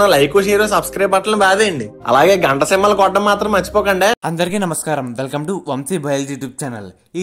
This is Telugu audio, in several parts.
లైక్ షేర్ సబ్స్క్రైబ్ బటన్ బాదేయండి. అలాగే గంట సింబల్ కొట్టడం మాత్రం మర్చిపోకండి. అందరికీ నమస్కారం. Welcome to Vamshi biology YouTube channel. ఈ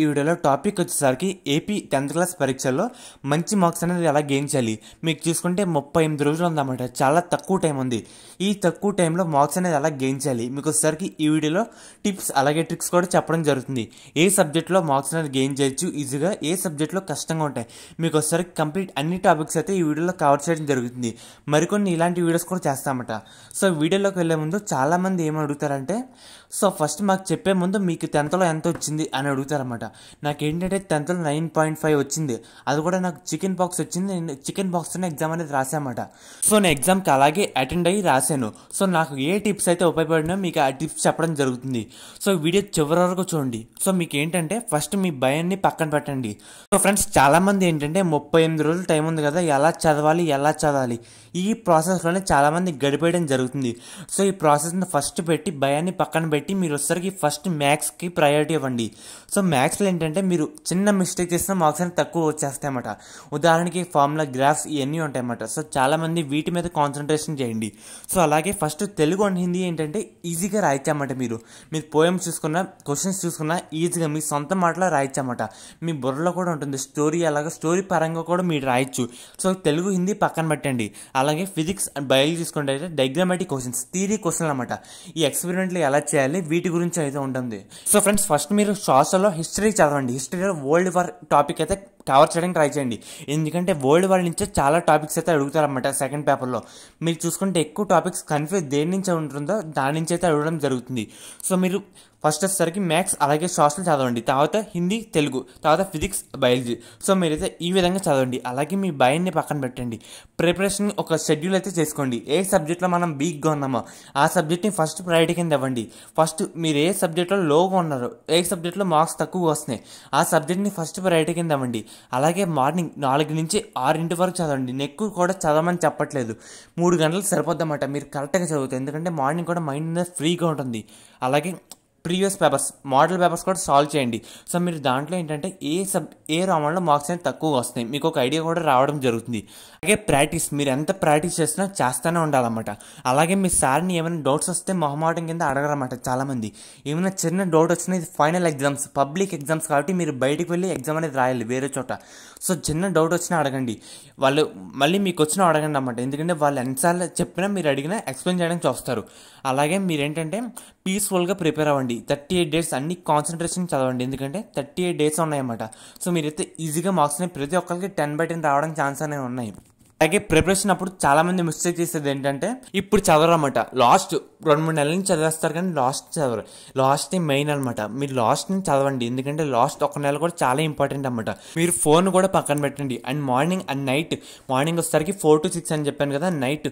వీడియోలో టాపిక్ వచ్చేసరికి ఏపీ 10th క్లాస్ పరీక్షల్లో మంచి మార్క్స్ అనేది ఎలా గెయిన్ చేయాలి. మీకు చూసుకుంటే 38 రోజులు ఉందన్నమాట. చాలా తక్కువ టైం ఉంది. ఈ తక్కువ టైంలో మార్క్స్ అనేది ఎలా గెయిన్ చేయాలి మీకు వచ్చేసరికి ఈ వీడియోలో టిప్స్ అలాగే ట్రిక్స్ కూడా చెప్పడం జరుగుతుంది. ఏ సబ్జెక్ట్లో మార్క్స్ అనేది గెయిన్ చేయొచ్చు ఈజీగా, ఏ సబ్జెక్ట్లో కష్టంగా ఉంటాయి మీకు వచ్చేసరికి కంప్లీట్ అన్ని టాపిక్స్ అయితే ఈ వీడియోలో కవర్ చేయడం జరుగుతుంది. మరికొన్ని ఇలాంటి వీడియోస్ కూడా చేస్తామట. సో వీడియోలోకి వెళ్ళే ముందు చాలా మంది ఏమని అడుగుతారంటే, సో ఫస్ట్ మాకు చెప్పే ముందు మీకు 10thలో ఎంత వచ్చింది అని అడుగుతారన్నమాట. నాకేంటంటే 10thలో 9.5 వచ్చింది. అది కూడా నాకు చికెన్ బాక్స్ వచ్చింది. నేను చికెన్ బాక్స్తోనే ఎగ్జామ్ అనేది రాసామట. సో నేను ఎగ్జామ్కి అలాగే అటెండ్ అయ్యి రాశాను. సో నాకు ఏ టిప్స్ అయితే ఉపయోగపడినా మీకు ఆ టిప్స్ చెప్పడం జరుగుతుంది. సో వీడియో చివరి వరకు చూడండి. సో మీకు ఏంటంటే ఫస్ట్ మీ భయాన్ని పక్కన పెట్టండి. సో ఫ్రెండ్స్, చాలామంది ఏంటంటే 38 రోజులు టైం ఉంది కదా, ఎలా చదవాలి ఈ ప్రాసెస్లోనే చాలామంది గడిపేయడం జరుగుతుంది. సో ఈ ప్రాసెస్ని ఫస్ట్ పెట్టి భయాన్ని పక్కన పెట్టి మీరు వచ్చేసరికి ఫస్ట్ మ్యాథ్స్కి ప్రయారిటీ ఇవ్వండి. సో మ్యాథ్స్లో ఏంటంటే మీరు చిన్న మిస్టేక్ చేసిన మార్క్స్ అనేది తక్కువ వచ్చేస్తాయన్నమాట. ఉదాహరణకి ఫార్ములా, గ్రాఫ్స్ ఇవన్నీ ఉంటాయన్నమాట. సో చాలామంది వీటి మీద కాన్సన్ట్రేషన్ చేయండి. సో అలాగే ఫస్ట్ తెలుగు అండ్ హిందీ ఏంటంటే ఈజీగా రాయొచ్చన్నమాట. మీరు పోయమ్స్ చూసుకున్నా, క్వశ్చన్స్ చూసుకున్నా ఈజీగా మీ సొంత మాటలో రాయొచ్చన్నమాట. మీ బుర్రలో కూడా ఉంటుంది స్టోరీ, అలాగే స్టోరీ పరంగా కూడా మీరు రాయొచ్చు. సో తెలుగు హిందీ పక్కన పెట్టండి. అలాగే ఫిజిక్స్ అండ్ బయాలజీ తీసుకుంటే అయితే డయాగ్రామాటిక్ క్వశ్చన్స్, థియరీ క్వశ్చన్ అనమాట. ఈ ఎక్స్పెరిమెంట్లు ఎలా చేయాలి వీటి గురించి అయితే ఉంటుంది. సో ఫ్రెండ్స్, ఫస్ట్ మీరు సోషల్లో హిస్టరీ చదవండి. హిస్టరీలో వరల్డ్ వార్ టాపిక్ అయితే కవర్ చేయడానికి ట్రై చేయండి. ఎందుకంటే వరల్డ్ వార్ నుంచే చాలా టాపిక్స్ అయితే అడుగుతారన్నమాట. సెకండ్ పేపర్లో మీరు చూసుకుంటే ఎక్కువ టాపిక్స్ కన్ఫ్యూజ్ దేని నుంచి ఉంటుందో దాని నుంచి అయితే అడగడం జరుగుతుంది. సో మీరు ఫస్ట్ వచ్చేసరికి మ్యాథ్స్ అలాగే సోషల్ చదవండి, తర్వాత హిందీ, తెలుగు, తర్వాత ఫిజిక్స్, బయాలజీ. సో మీరైతే ఈ విధంగా చదవండి. అలాగే మీ భయాన్ని పక్కన పెట్టండి. ప్రిపరేషన్ ఒక షెడ్యూల్ అయితే చేసుకోండి. ఏ సబ్జెక్ట్లో మనం వీక్గా ఉన్నామో ఆ సబ్జెక్ట్ని ఫస్ట్ ప్రయారిటీ కింద ఇవ్వండి. ఫస్ట్ మీరు ఏ సబ్జెక్ట్లో లోగా ఉన్నారో, ఏ సబ్జెక్ట్లో మార్క్స్ తక్కువ వస్తున్నాయి ఆ సబ్జెక్ట్ని ఫస్ట్ ప్రయారిటీ కింద ఇవ్వండి. అలాగే మార్నింగ్ 4 నుంచి 6 వరకు చదవండి. ఎక్కువ కూడా చదవమని చెప్పట్లేదు, 3 గంటలు సరిపోద్దన్నమాట. మీరు కరెక్ట్గా చదువుతారు. ఎందుకంటే మార్నింగ్ కూడా మైండ్ ఫ్రీగా ఉంటుంది. అలాగే ప్రీవియస్ పేపర్స్, మోడల్ పేపర్స్ కూడా సాల్వ్ చేయండి. సో మీరు దాంట్లో ఏంటంటే ఏ రామంలో మార్క్స్ అనేది తక్కువగా వస్తాయి మీకు ఒక ఐడియా కూడా రావడం జరుగుతుంది. అలాగే ప్రాక్టీస్, మీరు ఎంత ప్రాక్టీస్ చేసినా చేస్తూనే ఉండాలన్నమాట. అలాగే మీ సార్ని ఏమైనా డౌట్స్ వస్తే మొహమాటం కింద అడగరన్నమాట. చాలామంది ఏమైనా చిన్న డౌట్ వచ్చినా, ఇది ఫైనల్ ఎగ్జామ్స్, పబ్లిక్ ఎగ్జామ్స్ కాబట్టి మీరు బయటికి వెళ్ళి ఎగ్జామ్ అనేది రాయాలి వేరే చోట. సో చిన్న డౌట్ వచ్చినా అడగండి. వాళ్ళు మళ్ళీ మీకు వచ్చినా అడగండి అన్నమాట. ఎందుకంటే వాళ్ళు ఎన్నిసార్లు చెప్పినా మీరు అడిగినా ఎక్స్ప్లెయిన్ చేయడానికి చూస్తారు. అలాగే మీరేంటంటే పీస్ఫుల్గా ప్రిపేర్ అవ్వండి. 38 days అన్ని కాన్సన్ట్రేషన్ చదవండి. ఎందుకంటే 38 days ఉన్నాయన్నమాట. సో మీరైతే ఈజీగా మార్క్స్ అనేవి ప్రతి ఒక్కరికి 10/10 రావడానికి ఛాన్స్ అనేవి ఉన్నాయి. అలాగే ప్రిపరేషన్ అప్పుడు చాలామంది మిస్టేక్ చేసేది ఏంటంటే ఇప్పుడు చదవరన్నమాట. లాస్ట్ 2-3 నెలల నుంచి చదివేస్తారు కానీ లాస్ట్ చదవరు. లాస్ట్ మెయిన్ అనమాట. మీరు లాస్ట్ని చదవండి. ఎందుకంటే లాస్ట్ 1 నెల కూడా చాలా ఇంపార్టెంట్ అనమాట. మీరు ఫోన్ కూడా పక్కన పెట్టండి. And morning and night, morning వచ్చేసరికి 4 to 6 అని చెప్పాను కదా, నైట్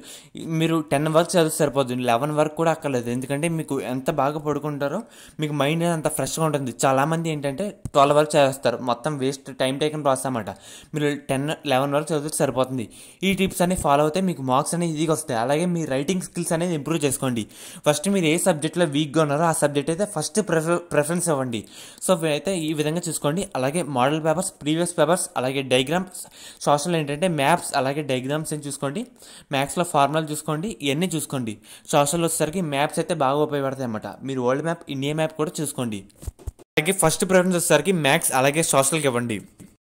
మీరు 10 వరకు చదివితే సరిపోతుంది. 11 వరకు కూడా అక్కర్లేదు. ఎందుకంటే మీకు ఎంత బాగా పడుకుంటారో మీకు మైండ్ అంత ఫ్రెష్గా ఉంటుంది. చాలామంది ఏంటంటే 12 వరకు చదివేస్తారు. మొత్తం వేస్ట్ టైం టేకన్ ప్రాసెస్ అన్నమాట. మీరు 10-11 వరకు చదివితే సరిపోతుంది. ఈ టిప్స్ అన్ని ఫాలో అయితే మీకు మార్క్స్ అనేది ఈజీగా వస్తాయి. అలాగే మీ రైటింగ్ స్కిల్స్ అనేది ఇంప్రూవ్ చేసుకోండి. ఫస్ట్ మీరు ఏ సబ్జెక్ట్లో వీక్గా ఉన్నారో ఆ సబ్జెక్ట్ అయితే ఫస్ట్ ప్రిఫరెన్స్ ఇవ్వండి. సో అయితే ఈ విధంగా చూసుకోండి. అలాగే మోడల్ పేపర్స్, ప్రీవియస్ పేపర్స్, అలాగే డయాగ్రామ్స్, సోషల్ ఏంటంటే మ్యాప్స్ అలాగే డయాగ్రామ్స్ అని చూసుకోండి. మ్యాథ్స్లో ఫార్ములాలు చూసుకోండి. ఇవన్నీ చూసుకోండి. సోషల్ వచ్చేసరికి మ్యాప్స్ అయితే బాగా ఉపయోగపడతాయి అన్నమాట. మీరు వరల్డ్ మ్యాప్, ఇండియా మ్యాప్ కూడా చూసుకోండి. అలాగే ఫస్ట్ ప్రిఫరెన్స్ వచ్చేసరికి మ్యాథ్స్ అలాగే సోషల్కి ఇవ్వండి.